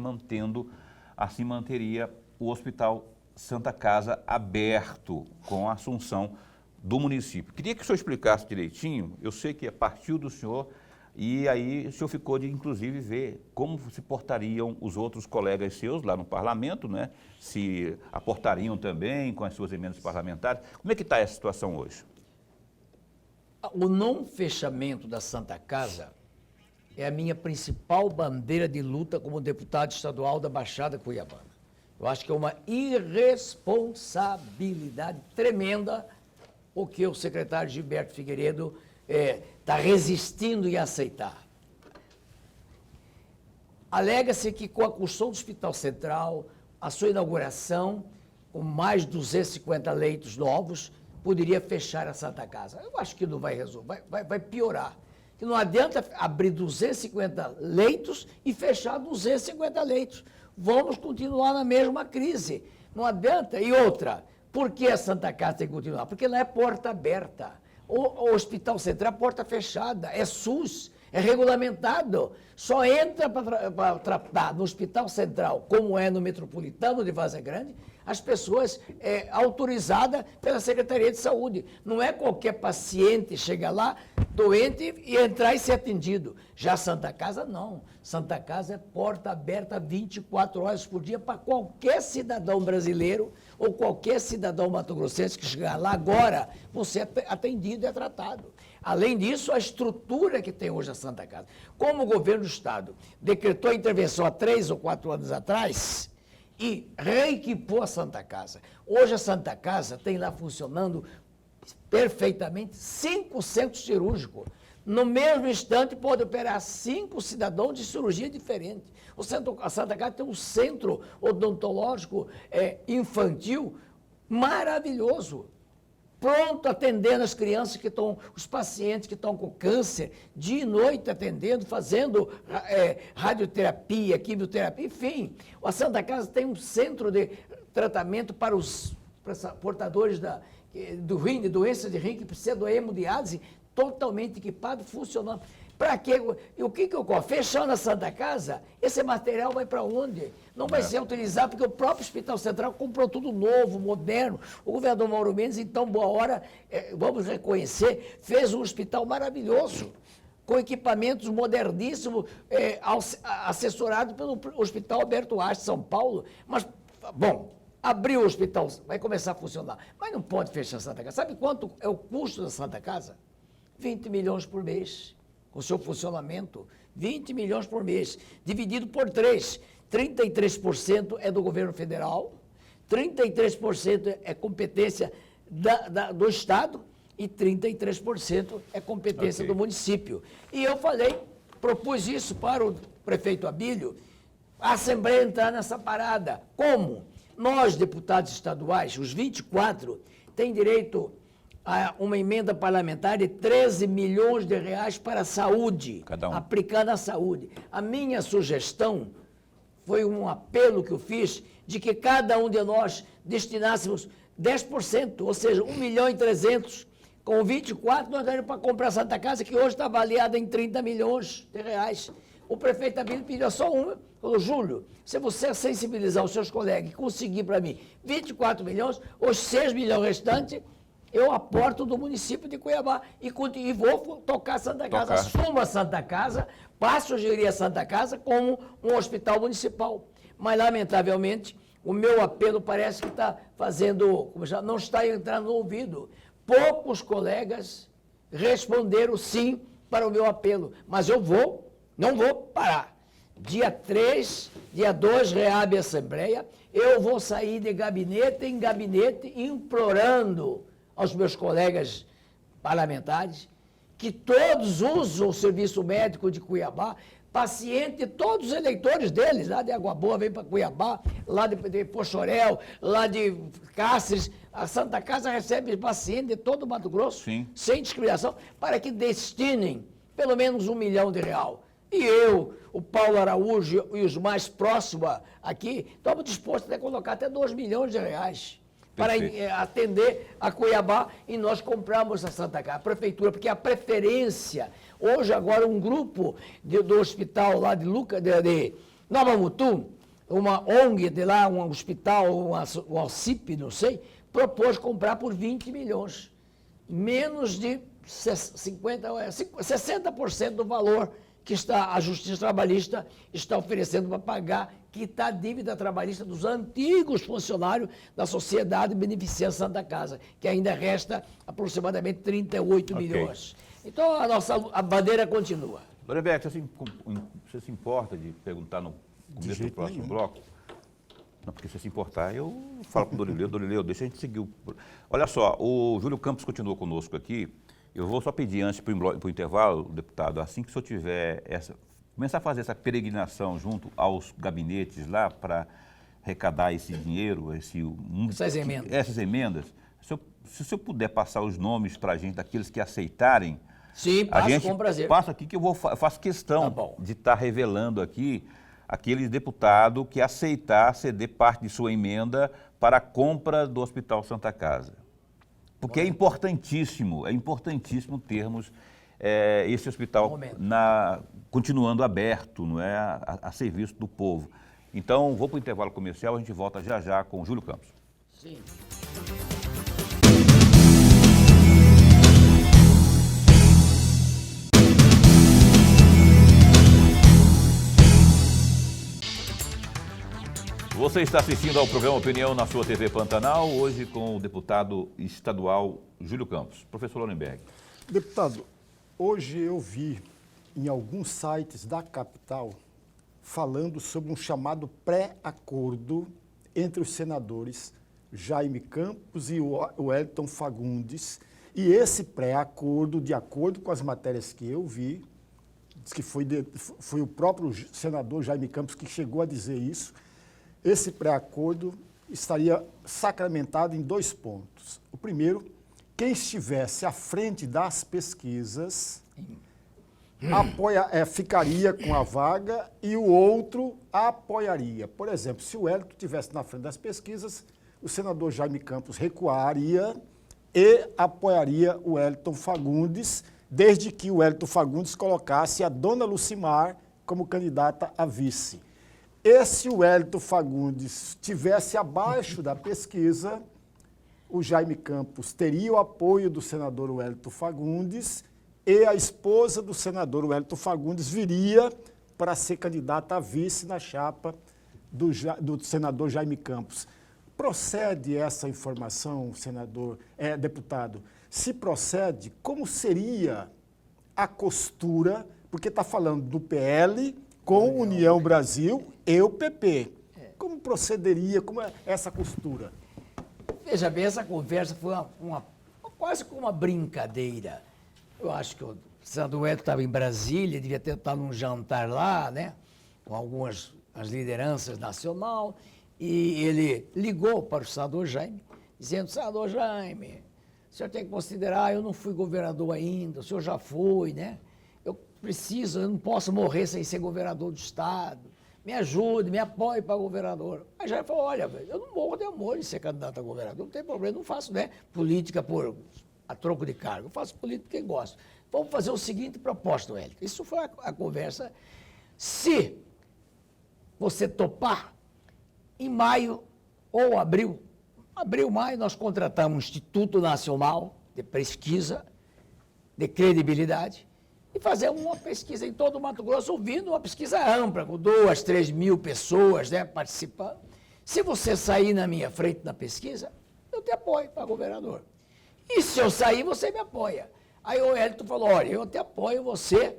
manteria o Hospital Santa Casa aberto com a assunção do município. Queria que o senhor explicasse direitinho, eu sei que partiu do senhor, e aí o senhor ficou de, inclusive, ver como se portariam os outros colegas seus lá no parlamento, né? Se aportariam também com as suas emendas parlamentares. Como é que está essa situação hoje? O não fechamento da Santa Casa é a minha principal bandeira de luta como deputado estadual da Baixada Cuiabana. Eu acho que é uma irresponsabilidade tremenda o que o secretário Gilberto Figueiredo está resistindo em aceitar. Alega-se que com a construção do Hospital Central, a sua inauguração, com mais de 250 leitos novos, poderia fechar a Santa Casa. Eu acho que não vai resolver, vai piorar. Que não adianta abrir 250 leitos e fechar 250 leitos. Vamos continuar na mesma crise. Não adianta. E outra, por que a Santa Casa tem que continuar? Porque não é porta aberta. O Hospital Central é porta fechada, é SUS, é regulamentado. Só entra para tratar no Hospital Central, como é no Metropolitano de Vaza Grande, as pessoas autorizadas pela Secretaria de Saúde. Não é qualquer paciente chegar lá, doente, e entrar e ser atendido. Já Santa Casa, não. Santa Casa é porta aberta 24 horas por dia para qualquer cidadão brasileiro ou qualquer cidadão mato-grossense que chegar lá agora, você é atendido e é tratado. Além disso, a estrutura que tem hoje a Santa Casa. Como o governo do Estado decretou a intervenção há 3 ou 4 anos atrás e reequipou a Santa Casa. Hoje a Santa Casa tem lá funcionando perfeitamente 5 centros cirúrgicos. No mesmo instante pode operar 5 cidadãos de cirurgia diferente. A Santa Casa tem um centro odontológico infantil maravilhoso, pronto atendendo as crianças que estão, os pacientes que estão com câncer, dia e noite atendendo, fazendo radioterapia, quimioterapia, enfim. A Santa Casa tem um centro de tratamento para os portadores do rim, de doenças de rim, que precisa do hemodiálise, totalmente equipado, funcionando. Para quê? E o que ocorre? Fechando a Santa Casa, esse material vai para onde? Não vai ser utilizado, porque o próprio Hospital Central comprou tudo novo, moderno. O governador Mauro Mendes, então, boa hora, vamos reconhecer, fez um hospital maravilhoso, com equipamentos moderníssimos, assessorado pelo Hospital Alberto Einstein, São Paulo. Mas, bom, abriu o hospital, vai começar a funcionar. Mas não pode fechar a Santa Casa. Sabe quanto é o custo da Santa Casa? 20 milhões por mês. Com o seu funcionamento, 20 milhões por mês, dividido por 3. 33% é do governo federal, 33% é competência do Estado e 33% é competência do município. E eu propus isso para o prefeito Abílio, a Assembleia entrar nessa parada. Como? Nós, deputados estaduais, os 24, têm direito a uma emenda parlamentar de 13 milhões de reais para a saúde, aplicando a saúde. A minha sugestão foi um apelo que eu fiz de que cada um de nós destinássemos 10%, ou seja, 1.300.000. Com 24, nós daríamos para comprar a Santa Casa, que hoje está avaliada em 30 milhões de reais. O prefeito Abílio pediu só uma, falou, Júlio, se você sensibilizar os seus colegas e conseguir para mim 24 milhões, os 6 milhões restantes, eu aporto do município de Cuiabá e vou tocar a Santa Casa. Assumo a Santa Casa, passo a gerir a Santa Casa como um hospital municipal. mas, lamentavelmente, o meu apelo parece que está fazendo, não está entrando no ouvido. Poucos colegas responderam sim para o meu apelo, mas eu não vou parar. Dia 3, dia 2, reabre a Assembleia, eu vou sair de gabinete em gabinete implorando aos meus colegas parlamentares que todos usam o serviço médico de Cuiabá, paciente, todos os eleitores deles, lá de Água Boa, vem para Cuiabá, lá de Pochorel, lá de Cáceres, a Santa Casa recebe paciente de todo o Mato Grosso, Sim. sem discriminação, para que destinem pelo menos R$1 milhão. E eu, o Paulo Araújo e os mais próximos aqui, estamos dispostos a colocar até R$2 milhões para atender a Cuiabá, e nós compramos a Santa Casa, a prefeitura, porque a preferência, hoje agora um grupo do hospital lá de Nova Mutum, uma ONG de lá, um hospital, um Alcipe, não sei, propôs comprar por 20 milhões, menos de 60% do valor que a Justiça Trabalhista está oferecendo para pagar, que está a dívida trabalhista dos antigos funcionários da Sociedade Beneficência Santa Casa, que ainda resta aproximadamente 38 milhões. Então, a bandeira continua. Lorenberg, você se importa de perguntar no começo do próximo bloco? Não, porque se você se importar, eu falo com o Dorileu, deixa a gente seguir. Olha só, o Júlio Campos continua conosco aqui. Eu vou só pedir antes para o intervalo, deputado, assim que o senhor tiver começar a fazer essa peregrinação junto aos gabinetes lá para arrecadar esse dinheiro, essas emendas, se o senhor puder passar os nomes para a gente daqueles que aceitarem, sim, passo com prazer. Passa aqui que eu faço questão de estar revelando aqui aquele deputado que aceitar ceder parte de sua emenda para a compra do Hospital Santa Casa. Porque é importantíssimo termos esse hospital continuando aberto, não é, a serviço do povo. Então, vou para o intervalo comercial, a gente volta já já com o Júlio Campos. Sim. Você está assistindo ao programa Opinião na sua TV Pantanal, hoje com o deputado estadual Júlio Campos. Professor Lorenberg. Deputado, hoje eu vi em alguns sites da capital falando sobre um chamado pré-acordo entre os senadores Jaime Campos e o Wellington Fagundes. E esse pré-acordo, de acordo com as matérias que eu vi, diz que foi o próprio senador Jaime Campos que chegou a dizer isso. Esse pré-acordo estaria sacramentado em 2 pontos. O primeiro, quem estivesse à frente das pesquisas ficaria com a vaga e o outro apoiaria. Por exemplo, se o Wellington estivesse na frente das pesquisas, o senador Jaime Campos recuaria e apoiaria o Wellington Fagundes, desde que o Wellington Fagundes colocasse a dona Lucimar como candidata a vice. E se o Wellington Fagundes estivesse abaixo da pesquisa, o Jaime Campos teria o apoio do senador Wellington Fagundes e a esposa do senador Wellington Fagundes viria para ser candidata a vice na chapa do senador Jaime Campos. Procede essa informação, deputado? Se procede, como seria a costura, porque está falando do PL com União Brasil e o PP. Como procederia, como é essa costura? Veja bem, essa conversa foi quase como uma brincadeira. Eu acho que o senador Wellington estava em Brasília, devia estar num jantar lá, né, com as lideranças nacional, e ele ligou para o senador Jaime, dizendo: senador Jaime, o senhor tem que considerar, eu não fui governador ainda, o senhor já foi, né? Eu não posso morrer sem ser governador do estado. Me ajude, me apoie para governador. Aí já falou: olha, eu não morro de amor em ser candidato a governador, não tem problema, não faço, né, política a troco de cargo, eu faço política porque gosto. Vamos fazer o seguinte proposta, Wellington. Isso foi a conversa. Se você topar, em maio ou abril, maio, nós contratamos um Instituto Nacional de Pesquisa, de credibilidade, e fazer uma pesquisa em todo o Mato Grosso, ouvindo uma pesquisa ampla, com 2, 3 mil pessoas, né, participando. Se você sair na minha frente na pesquisa, eu te apoio para governador. E se eu sair, você me apoia. Aí o Hélito falou, olha, eu te apoio, você...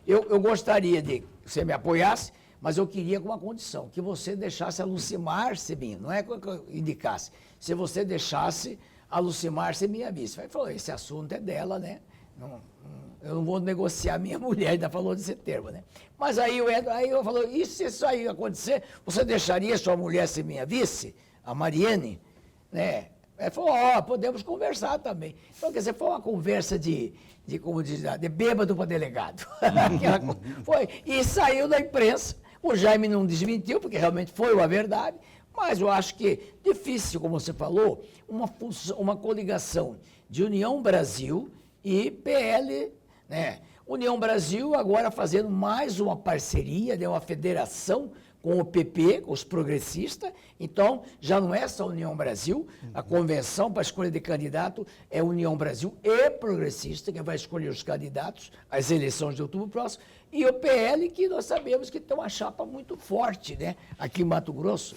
eu gostaria de que você me apoiasse, mas eu queria com uma condição, que você deixasse a Lucimar ser minha, não é que eu indicasse, se você deixasse a Lucimar ser minha vice. Aí falou, esse assunto é dela, né? Eu não vou negociar minha mulher, ainda falou desse termo, né? Mas aí eu falou, e se isso aí acontecer, você deixaria sua mulher ser minha vice, a Mariane, né? Ele falou, podemos conversar também. Então, quer dizer, foi uma conversa como diz, de bêbado para delegado. Foi, e saiu da imprensa. O Jaime não desmentiu, porque realmente foi uma verdade, mas eu acho que difícil, como você falou, uma coligação de União Brasil e PL, né? União Brasil agora fazendo mais uma parceria, né, uma federação com o PP, com os progressistas. Então, já não é só União Brasil, a convenção para a escolha de candidato é União Brasil e progressista, que vai escolher os candidatos às eleições de outubro próximo, e o PL, que nós sabemos que tem uma chapa muito forte, né, aqui em Mato Grosso.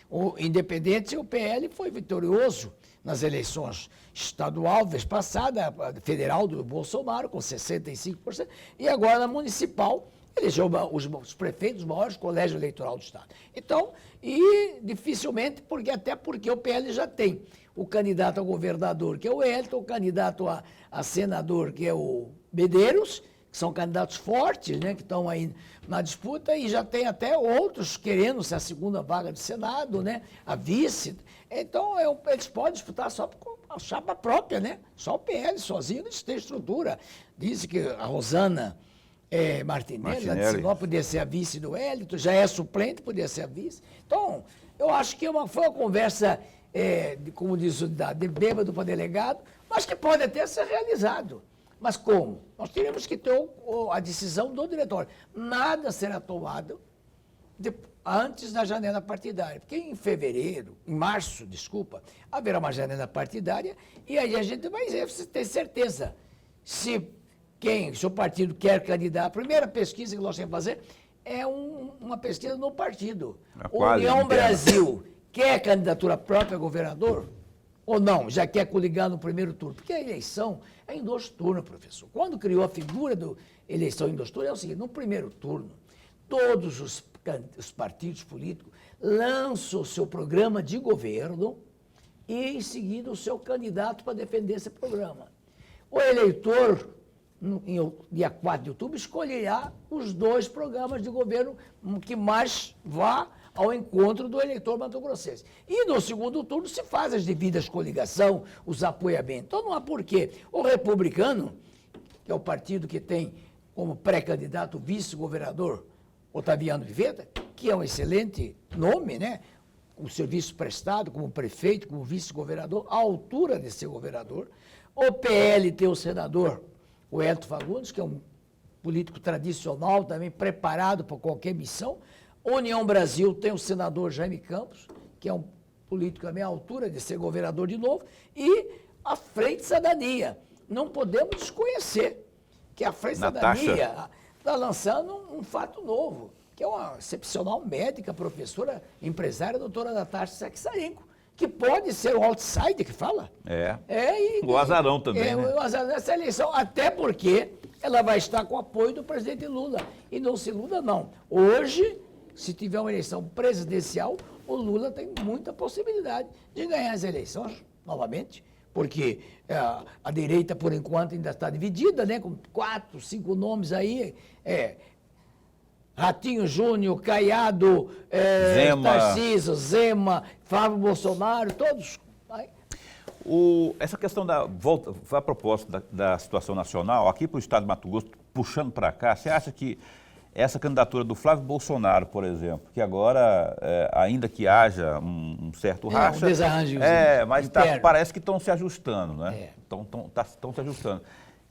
O Independente, o PL foi vitorioso nas eleições estadual, vez passada, federal do Bolsonaro, com 65%, e agora na municipal, elegeu os prefeitos, os maiores colégios eleitorais do Estado. Então, e dificilmente, até porque o PL já tem o candidato a governador, que é o Hélito, o candidato a senador, que é o Medeiros, que são candidatos fortes, né, que estão aí na disputa, e já tem até outros querendo ser a segunda vaga de Senado, né, a vice. Então, eles podem disputar só com a chapa própria, né? Só o PL sozinho, eles têm estrutura. Dizem que a Rosana Martinelli, lá de Sinop, podia ser a vice do Hélito, já é suplente, podia ser a vice. Então, eu acho que foi uma conversa, como diz o de bêbado para delegado, mas que pode até ser realizado. Mas como? Nós teremos que ter a decisão do diretório. Nada será tomado antes da janela partidária. Porque em março, haverá uma janela partidária e aí a gente vai ter certeza se o partido quer candidato. A primeira pesquisa que nós temos que fazer é uma pesquisa no partido. União Brasil quer candidatura própria a governador? Ou não, já quer coligar no primeiro turno? Porque a eleição é em 2 turnos, professor. Quando criou a figura da eleição em 2 turnos, é o seguinte, no primeiro turno, todos os partidos políticos lançam o seu programa de governo e, em seguida, o seu candidato para defender esse programa. O eleitor, dia 4 de outubro, escolherá os 2 programas de governo que mais vá ao encontro do eleitor mato-grossense. E no segundo turno se faz as devidas coligações, os apoiamentos. Então não há porquê. O republicano, que é o partido que tem como pré-candidato o vice-governador Otaviano Pivetta, que é um excelente nome, né? Com serviço prestado como prefeito, como vice-governador, à altura de ser governador. O PL tem o senador, o Hélito Fagundes, que é um político tradicional, também preparado para qualquer missão. União Brasil tem o senador Jaime Campos, que é um político também à altura de ser governador de novo, e a Frente Cidadania. Não podemos desconhecer que a Frente Cidadania está lançando um fato novo, que é uma excepcional médica, professora, empresária, doutora Natasha Saxarenko, que pode ser o outsider que fala. O azarão também, né? O azarão nessa eleição, até porque ela vai estar com o apoio do presidente Lula. E não se iluda, não. Hoje, se tiver uma eleição presidencial, o Lula tem muita possibilidade de ganhar as eleições novamente, porque a direita, por enquanto, ainda está dividida, né, com 4, 5 nomes aí, Ratinho Júnior, Caiado, Tarcísio, Zema, Flávio Bolsonaro, todos. Essa questão foi a proposta da situação nacional, aqui para o estado de Mato Grosso, puxando para cá, você acha que essa candidatura do Flávio Bolsonaro, por exemplo, que agora, ainda que haja um certo racha... um desarranjo. Mas parece que estão se ajustando, né? Estão se ajustando.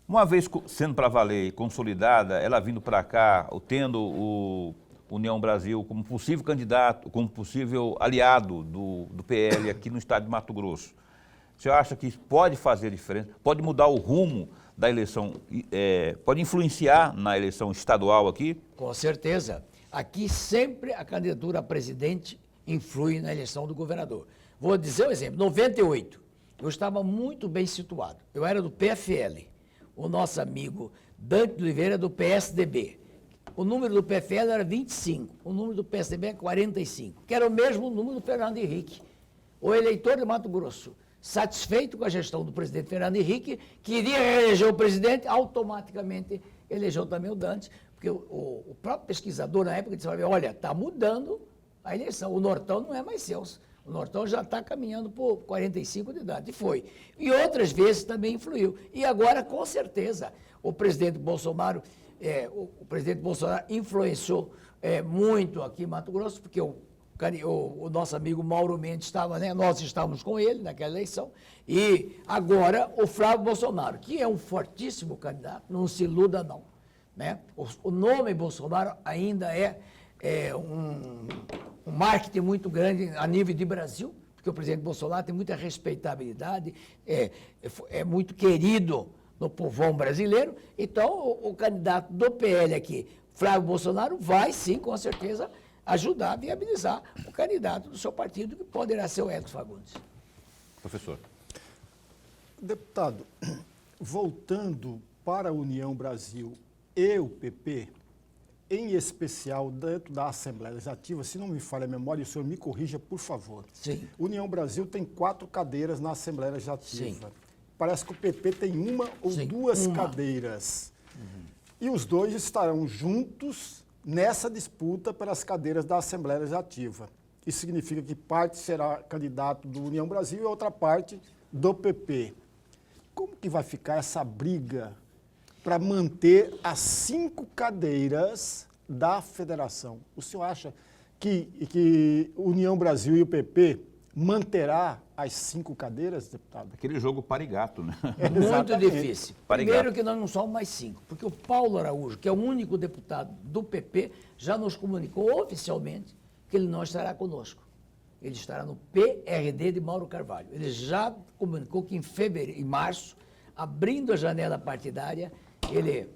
Uma vez sendo para valer e consolidada, ela vindo para cá, tendo o União Brasil como possível candidato, como possível aliado do PL aqui no estado de Mato Grosso, você acha que pode fazer diferença? Pode mudar o rumo da eleição, pode influenciar na eleição estadual aqui? Com certeza. Aqui sempre a candidatura a presidente influi na eleição do governador. Vou dizer um exemplo. Em 98, eu estava muito bem situado. Eu era do PFL. O nosso amigo Dante de Oliveira do PSDB. O número do PFL era 25, o número do PSDB é 45, que era o mesmo número do Fernando Henrique. O eleitor de Mato Grosso, satisfeito com a gestão do presidente Fernando Henrique, queria reeleger o presidente, automaticamente elegeu também o Dante, porque o próprio pesquisador na época disse, olha, está mudando a eleição, o Nortão não é mais seu. O Nortão já está caminhando por 45 de idade, e foi. E outras vezes também influiu. E agora, com certeza, o presidente Bolsonaro influenciou muito aqui em Mato Grosso, porque o nosso amigo Mauro Mendes estava, né? Nós estávamos com ele naquela eleição, e agora o Flávio Bolsonaro, que é um fortíssimo candidato, não se iluda não. Né? O nome Bolsonaro ainda é um marketing muito grande a nível de Brasil, porque o presidente Bolsonaro tem muita respeitabilidade, é muito querido no povão brasileiro. Então, o candidato do PL aqui, Flávio Bolsonaro, vai sim, com certeza, ajudar a viabilizar o candidato do seu partido, que poderá ser o Hélio Fagundes. Professor. Deputado, voltando para a União Brasil e o PP, em especial dentro da Assembleia Legislativa, se não me falha a memória, o senhor me corrija, por favor. Sim. União Brasil tem 4 cadeiras na Assembleia Legislativa. Sim. Parece que o PP tem uma ou Sim, duas uma. cadeiras. E os dois estarão juntos nessa disputa pelas cadeiras da Assembleia Legislativa. Isso significa que parte será candidato do União Brasil e outra parte do PP. Como que vai ficar essa briga para manter as 5 cadeiras da federação? O senhor acha que União Brasil e o PP manterá as 5 cadeiras, deputado? Aquele jogo parigato, né? Muito Exatamente. difícil. Parigato. Primeiro que nós não somos mais 5, porque o Paulo Araújo, que é o único deputado do PP, já nos comunicou oficialmente que ele não estará conosco. Ele estará no PRD de Mauro Carvalho. Ele já comunicou que em março, abrindo a janela partidária, ele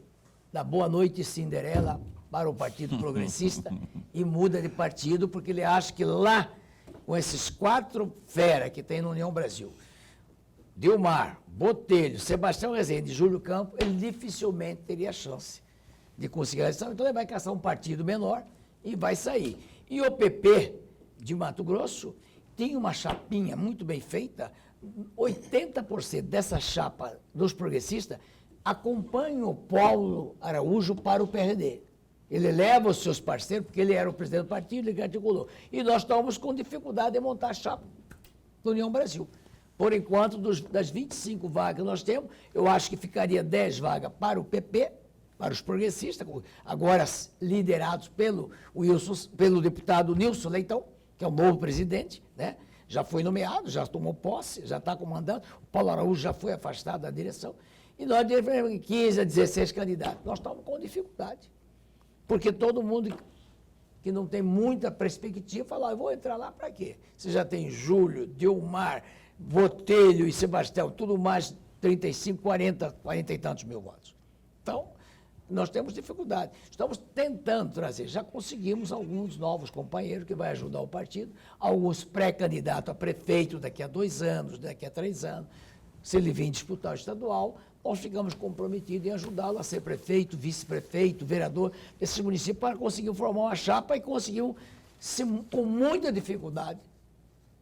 dá boa noite Cinderela para o Partido Progressista e muda de partido, porque ele acha que lá, com esses 4 fera que tem na União Brasil, Dilmar, Botelho, Sebastião Rezende e Júlio Campos, ele dificilmente teria chance de conseguir a eleição. Então ele vai caçar um partido menor e vai sair. E o PP de Mato Grosso tem uma chapinha muito bem feita, 80% dessa chapa dos progressistas acompanha o Paulo Araújo para o PRD. Ele leva os seus parceiros, porque ele era o presidente do partido, ele articulou. E nós estamos com dificuldade de montar a chapa da União Brasil. Por enquanto, das 25 vagas que nós temos, eu acho que ficaria 10 vagas para o PP, para os progressistas, agora liderados pelo deputado Nilson Leitão, que é o novo presidente, né? Já foi nomeado, já tomou posse, já está comandando. O Paulo Araújo já foi afastado da direção. E nós tivemos 15 a 16 candidatos. Nós estamos com dificuldade. Porque todo mundo que não tem muita perspectiva fala, eu vou entrar lá para quê? Você já tem Júlio, Dilmar, Botelho e Sebastião, tudo mais 35, 40 e tantos mil votos. Então, nós temos dificuldade. Estamos tentando trazer, já conseguimos alguns novos companheiros que vão ajudar o partido, alguns pré-candidatos a prefeito daqui a 2 anos, daqui a 3 anos. Se ele vir disputar o estadual, nós ficamos comprometidos em ajudá-lo a ser prefeito, vice-prefeito, vereador desses municípios para conseguir formar uma chapa e conseguiu, com muita dificuldade,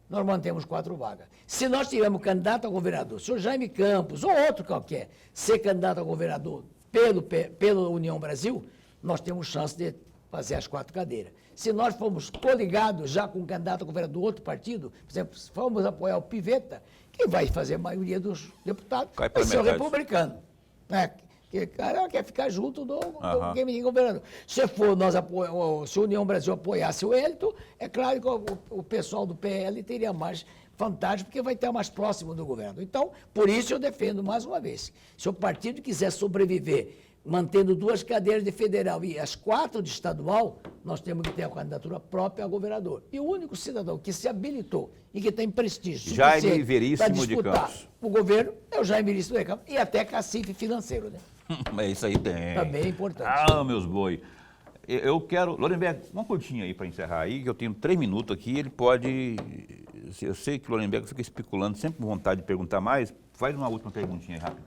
nós mantemos 4 vagas. Se nós tivermos candidato a governador, o senhor Jaime Campos ou outro qualquer, ser candidato a governador pela União Brasil, nós temos chance de fazer as 4 cadeiras. Se nós formos coligados já com um candidato a governador do outro partido, por exemplo, se formos apoiar o Piveta, quem vai fazer a maioria dos deputados vai ser o republicano. Né? Que o cara quer ficar junto do governador. Se a União Brasil apoiasse o Hélito, é claro que o pessoal do PL teria mais vantagem, porque vai estar mais próximo do governo. Então, por isso eu defendo mais uma vez, se o partido quiser sobreviver mantendo 2 cadeiras de federal e as 4 de estadual, nós temos que ter a candidatura própria a governador. E o único cidadão que se habilitou e que tem prestígio Jaime Veríssimo para de disputar Campos. o governo é o Jaime Veríssimo de Campos e até cacife financeiro, né? É isso aí tem. Também é importante. Ah, meus boi. Eu quero... Lorenberg, uma curtinha aí para encerrar aí, que eu tenho 3 minutos aqui, ele pode... Eu sei que o Lorenberg fica especulando, sempre com vontade de perguntar mais. Faz uma última perguntinha aí, rápido.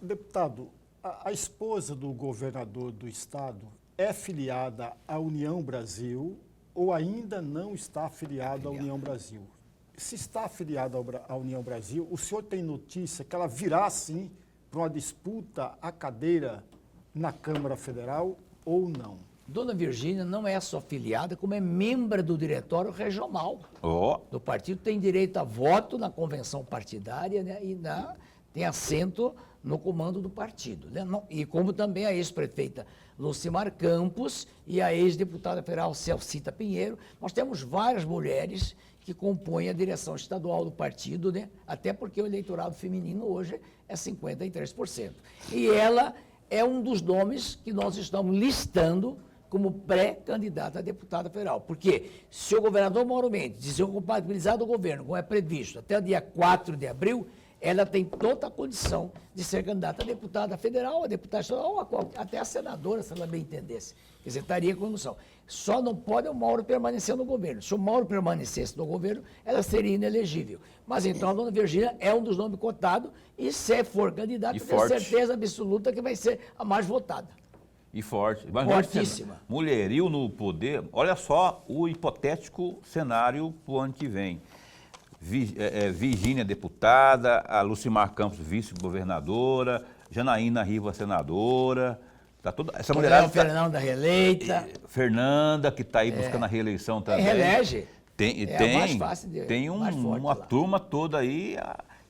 Deputado, a esposa do governador do estado é filiada à União Brasil ou ainda não está afiliada à União Brasil? Se está afiliada à União Brasil, o senhor tem notícia que ela virá, sim, para uma disputa à cadeira na Câmara Federal ou não? Dona Virgínia não é só filiada, como é membro do diretório regional Ó, do partido, tem direito a voto na convenção partidária, né, e tem assento no comando do partido. Né? E como também a ex-prefeita Lucimar Campos e a ex-deputada federal Celcita Pinheiro, nós temos várias mulheres que compõem a direção estadual do partido, né? Até porque o eleitorado feminino hoje é 53%. E ela é um dos nomes que nós estamos listando como pré-candidata a deputada federal. Porque se o governador Mauro Mendes desincompatibilizar do governo, como é previsto, até o dia 4 de abril, ela tem toda a condição de ser candidata a deputada federal, a deputada estadual, ou até a senadora, se ela bem entendesse. Quer dizer, estaria com condição. Só não pode o Mauro permanecer no governo. Se o Mauro permanecesse no governo, ela seria inelegível. Mas então a dona Virgínia é um dos nomes cotados e se for candidata, tenho certeza absoluta que vai ser a mais votada. e forte. Mas Fortíssima. Mulherio no poder, olha só o hipotético cenário para o ano que vem. Virgínia deputada, a Lucimar Campos vice-governadora, Janaína Riva senadora, tá toda essa mulherada. Fernanda reeleita. Fernanda que está aí buscando a reeleição também. Reelege. Tem, a mais fácil de, tem mais forte uma lá. turma toda aí.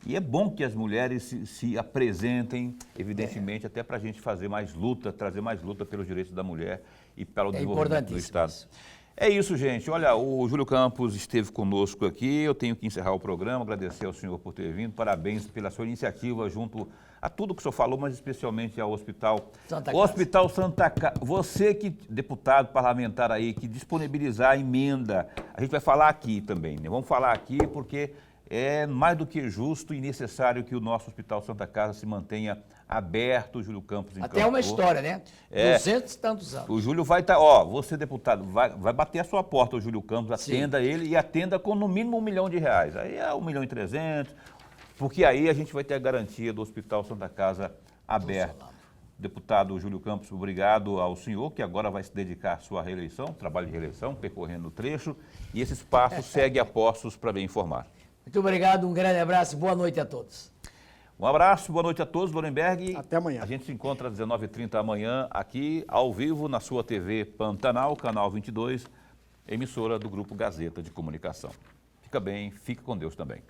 E é bom que as mulheres se apresentem, evidentemente, até para a gente fazer mais luta, trazer mais luta pelos direitos da mulher e pelo desenvolvimento do Estado. Isso. É isso, gente. Olha, o Júlio Campos esteve conosco aqui. Eu tenho que encerrar o programa, agradecer ao senhor por ter vindo. Parabéns pela sua iniciativa junto a tudo que o senhor falou, mas especialmente ao Hospital Santa Casa. Você que, deputado parlamentar aí, que disponibilizar a emenda, a gente vai falar aqui também, né? Vamos falar aqui porque é mais do que justo e necessário que o nosso Hospital Santa Casa se mantenha aberto, Júlio Campos. Até uma história, né? 200 e tantos anos. O Júlio vai estar, você deputado, vai bater a sua porta, o Júlio Campos, atenda ele e atenda com no mínimo R$1 milhão. Aí é 1.300.000, porque aí a gente vai ter a garantia do Hospital Santa Casa aberto. Deputado Júlio Campos, obrigado ao senhor, que agora vai se dedicar à sua reeleição, trabalho de reeleição, percorrendo o trecho, e esse espaço segue a postos para bem informar. Muito obrigado, um grande abraço e boa noite a todos. Um abraço, boa noite a todos, Lorenberg. Até amanhã. A gente se encontra às 19h30 amanhã, aqui ao vivo, na sua TV Pantanal, canal 22, emissora do Grupo Gazeta de Comunicação. Fica bem, fica com Deus também.